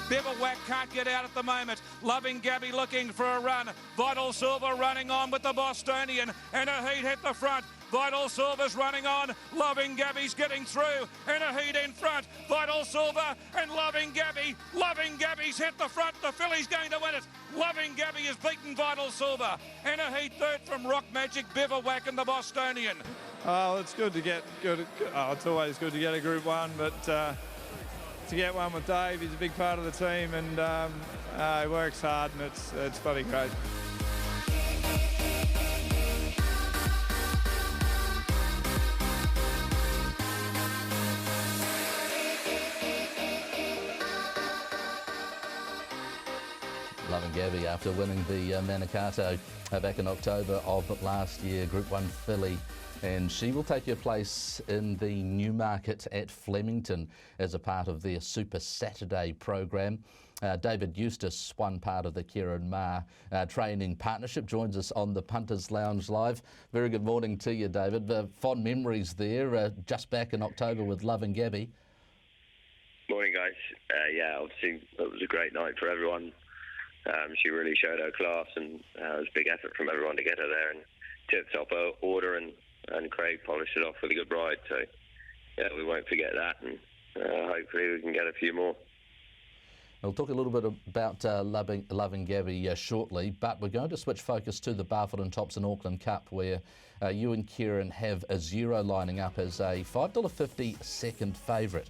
Bivouac can't get out at the moment. Loving Gabby looking for a run. Vital Silver running on with the Bostonian, and a heat hit the front. Vital Silver's running on. Loving Gabby's getting through. And a heat in front. Vital Silver and Loving Gabby. Loving Gabby's hit the front. The filly's going to win it. Loving Gabby has beaten Vital Silver. And a heat third from Rock Magic, Bivouac and the Bostonian. Oh, it's good to get good. Oh, it's always good to get a Group 1, but to get one with Dave, he's a big part of the team, and he works hard, and it's bloody great. Loving Gabby after winning the Manikato back in October of last year, Group 1 filly, and she will take her place in the Newmarket at Flemington as a part of their Super Saturday program. David Eustace, one part of the Kieran Ma training partnership, joins us on the Punters Lounge Live. Very good morning to you, David. Fond memories there, just back in October with Loving Gabby. Morning, guys. Yeah, obviously it was a great night for everyone. She really showed her class, and it was a big effort from everyone to get her there, and tip-top order, and Craig polished it off with a good ride. So, yeah, we won't forget that, and hopefully we can get a few more. We'll talk a little bit about Loving Gabby shortly, but we're going to switch focus to the Barfoot and Thompson Auckland Cup, where you and Kieran have a Zero lining up as a $5.50 second favourite.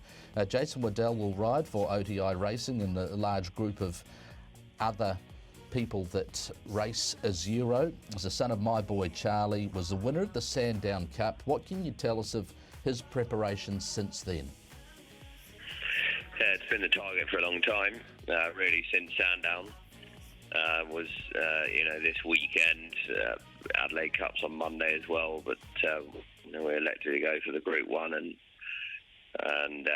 Jason Waddell will ride for OTI Racing in the large group of other people that race a Zero. As the son of my boy Charlie, was the winner at the Sandown Cup. What can you tell us of his preparation since then? Yeah, it's been the target for a long time, really since Sandown was, this weekend. Adelaide Cup's on Monday as well, but we elected to go for the Group 1, and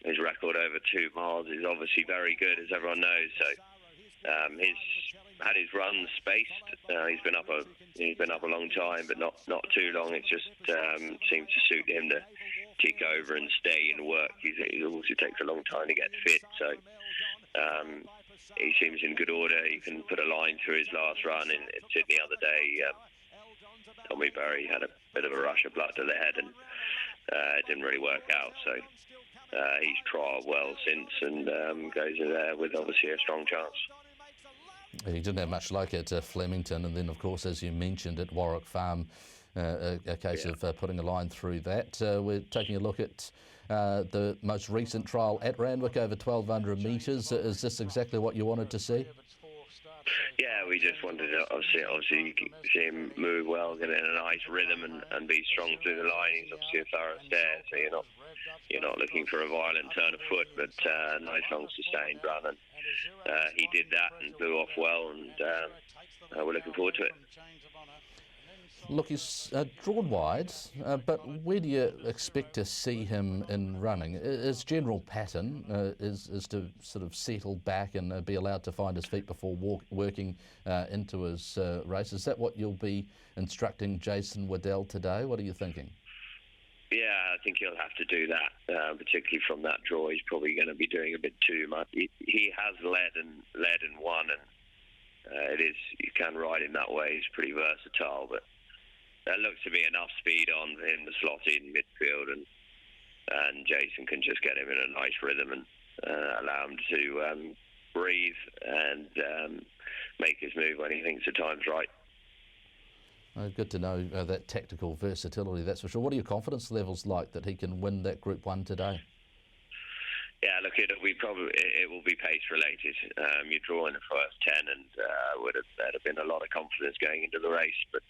his record over 2 miles is obviously very good, as everyone knows. So he's had his runs spaced. He's been up a long time, but not too long. It just seems to suit him to kick over and stay and work. He also takes a long time to get fit, so he seems in good order. He can put a line through his last run in Sydney the other day. Tommy Berry had a bit of a rush of blood to the head, and it didn't really work out. So he's trialled well since, and goes in there with obviously a strong chance. He didn't have much luck at Flemington, and then, of course, as you mentioned, at Warwick Farm, a case of putting a line through that. We're taking a look at the most recent trial at Randwick, over 1,200 metres. Is this exactly what you wanted to see? Yeah, we just wanted to obviously see him move well, get in a nice rhythm, and be strong through the line. He's obviously a thorough stair, so you're not looking for a violent turn of foot, but a nice long sustained run, and he did that and blew off well, and we're looking forward to it. Look, he's drawn wide, but where do you expect to see him in running? His general pattern is to sort of settle back and be allowed to find his feet before working into his race. Is that what you'll be instructing Jason Waddell today? What are you thinking? Yeah, I think he'll have to do that, particularly from that draw. He's probably going to be doing a bit too much. He has led and won, and you can ride him that way. He's pretty versatile, but there looks to be enough speed on him to slot in midfield, and Jason can just get him in a nice rhythm and allow him to breathe and make his move when he thinks the time's right. Good to know that tactical versatility, that's for sure. What are your confidence levels like that he can win that Group 1 today? Yeah, look, it will be pace related. You draw in the first 10, and there'd have been a lot of confidence going into the race, but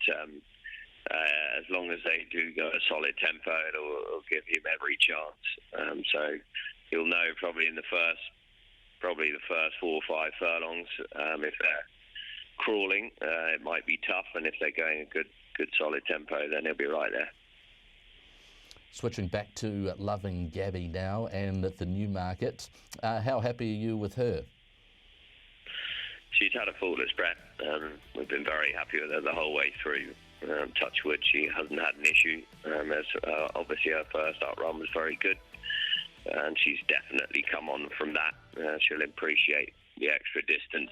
as long as they do go a solid tempo, it'll give him every chance. So you'll know probably the first 4 or 5 furlongs. If they're crawling, it might be tough, and if they're going a good solid tempo, then he'll be right there. Switching back to Loving Gabby now, and at the Newmarket, how happy are you with her? She's had a faultless prep. We've been very happy with her the whole way through. Touch wood, she hasn't had an issue. Obviously her first up run was very good. and she's definitely come on from that. She'll appreciate the extra distance,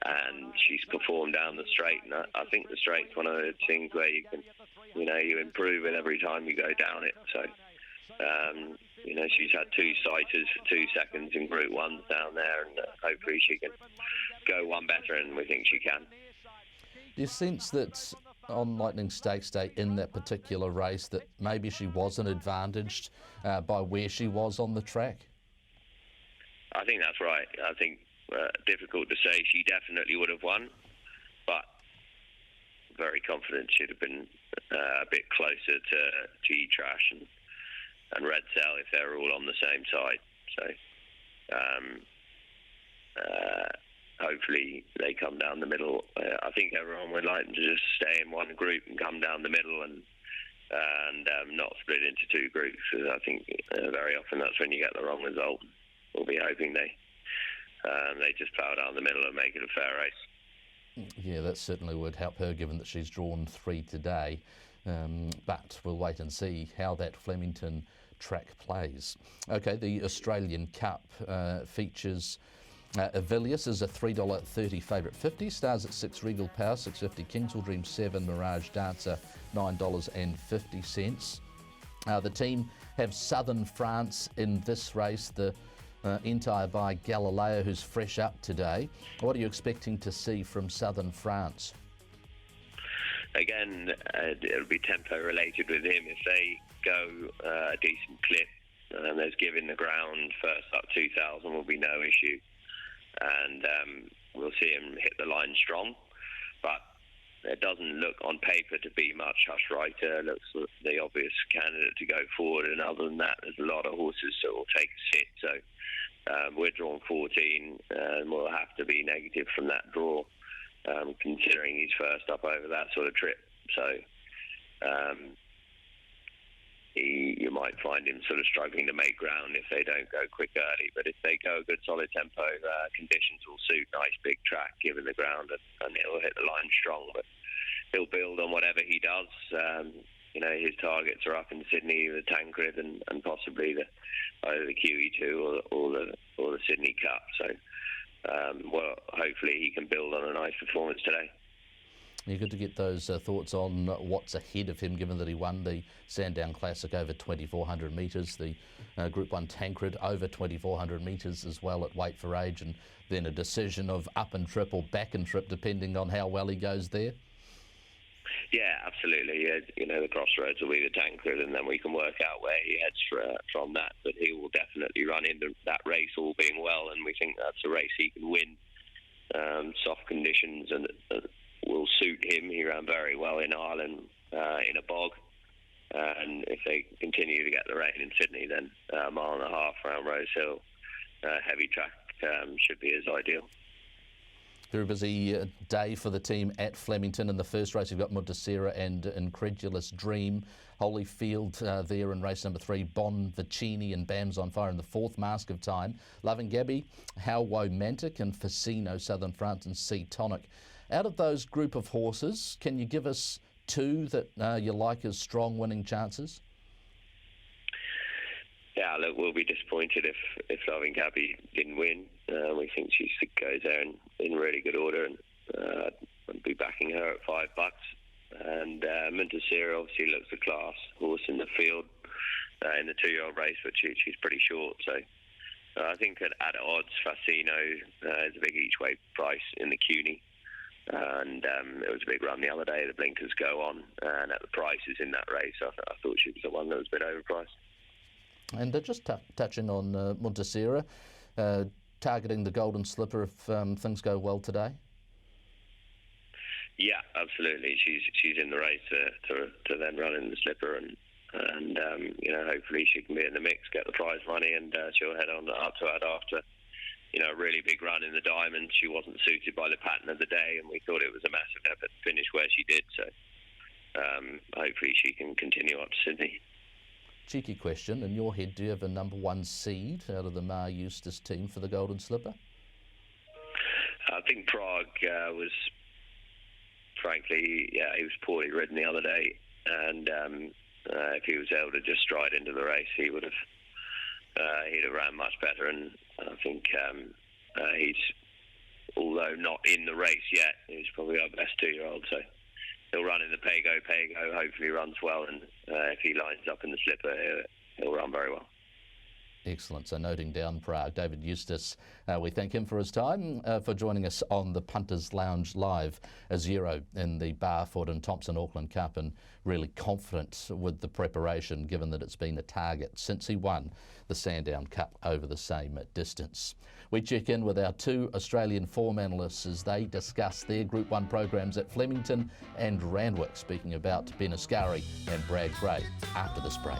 and she's performed down the straight. And I think the straight's one of those things where you can, you improve it every time you go down it. So, she's had 2 sighters for 2 seconds in Group 1s down there, and hopefully she can go one better, and we think she can. Do you sense that on Lightning Stakes Day in that particular race that maybe she wasn't advantaged by where she was on the track? I think that's right. I think difficult to say. She definitely would have won, but very confident she'd have been a bit closer to G-Trash and Red Cell if they were all on the same side. So hopefully they come down the middle. I think everyone would like them to just stay in one group and come down the middle and not split into 2 groups. Because I think very often that's when you get the wrong result. We'll be hoping they just plough down the middle and make it a fair race. Yeah, that certainly would help her, given that she's drawn 3 today. But we'll wait and see how that Flemington track plays. Okay, the Australian Cup features Avilius is a $3.30 favourite 50, Stars at 6, Regal Power $6.50, Kingswell Dream 7, Mirage Dancer $9.50. The team have Southern France in this race, the entire by Galileo, who's fresh up today. What are you expecting to see from Southern France? Again, it'll be tempo related with him. If they go a decent clip and there's giving the ground, first up 2,000 will be no issue. And we'll see him hit the line strong. But it doesn't look on paper to be much. Hush Writer looks the obvious candidate to go forward. And other than that, there's a lot of horses that will take a sit. So we're drawn 14 and we'll have to be negative from that draw, considering he's first up over that sort of trip. So you might find him sort of struggling to make ground if they don't go quick early. But if they go a good solid tempo, conditions will suit. Nice big track, given the ground, and he'll hit the line strong. But he'll build on whatever he does. His targets are up in Sydney, the Tancred, and possibly either the QE2 or the Sydney Cup. So, hopefully he can build on a nice performance today. You're good to get those thoughts on what's ahead of him, given that he won the Sandown Classic over 2,400 metres, the Group 1 Tancred over 2,400 metres as well at weight for age, and then a decision of up and trip or back and trip, depending on how well he goes there. Yeah, absolutely. The crossroads will be the Tancred, and then we can work out where he heads from that. But he will definitely run into that race, all being well, and we think that's a race he can win. Soft conditions and will suit him. He ran very well in Ireland in a bog, and if they continue to get the rain in Sydney, then a mile and a half around Rose Hill, heavy track should be his ideal. Very busy day for the team at Flemington. In the first race, you've got Muntasera and Incredulous Dream. Holyfield there in race number 3. Bon Vicini and Bams on Fire in the 4th. Mask of Time. Loving Gabby, How Womantic, and Facino, Southern France, and Sea Tonic. Out of those group of horses, can you give us 2 that you like as strong winning chances? Yeah, look, we'll be disappointed if Loving Gabby didn't win. We think she goes there in really good order, and I'd be backing her at $5. And Muntasera obviously looks a class horse in the field in the 2-year-old race, but she's pretty short. So I think at odds, Facino is a big each way price in the CUNY. And it was a big run the other day. The blinkers go on, and at the prices in that race, I thought she was the one that was a bit overpriced. And just touching on Muntasera, targeting the Golden Slipper if things go well today? Yeah, absolutely. She's in the race to then run in the Slipper, and hopefully she can be in the mix, get the prize money, and she'll head on up to it after a really big run in the Diamond. She wasn't suited by the pattern of the day, and we thought it was a massive effort to finish where she did. So hopefully she can continue up to Sydney. Cheeky question, in your head, do you have a number 1 seed out of the Ma Eustace team for the Golden Slipper? I think Prague was, frankly, he was poorly ridden the other day, and if he was able to just stride into the race, he would have he'd have ran much better, and I think he's, although not in the race yet, he's probably our best 2-year-old, so he'll run in the Pago, hopefully runs well, and if he lines up in the slipper, he'll run very well. Excellent. So noting down Prague, David Eustace, we thank him for his time, for joining us on the Punters Lounge Live, a 0 in the Barfoot and Thompson Auckland Cup, and really confident with the preparation given that it's been a target since he won the Sandown Cup over the same distance. We check in with our 2 Australian form analysts as they discuss their Group 1 programs at Flemington and Randwick, speaking about Ben Ascari and Brad Gray after this break.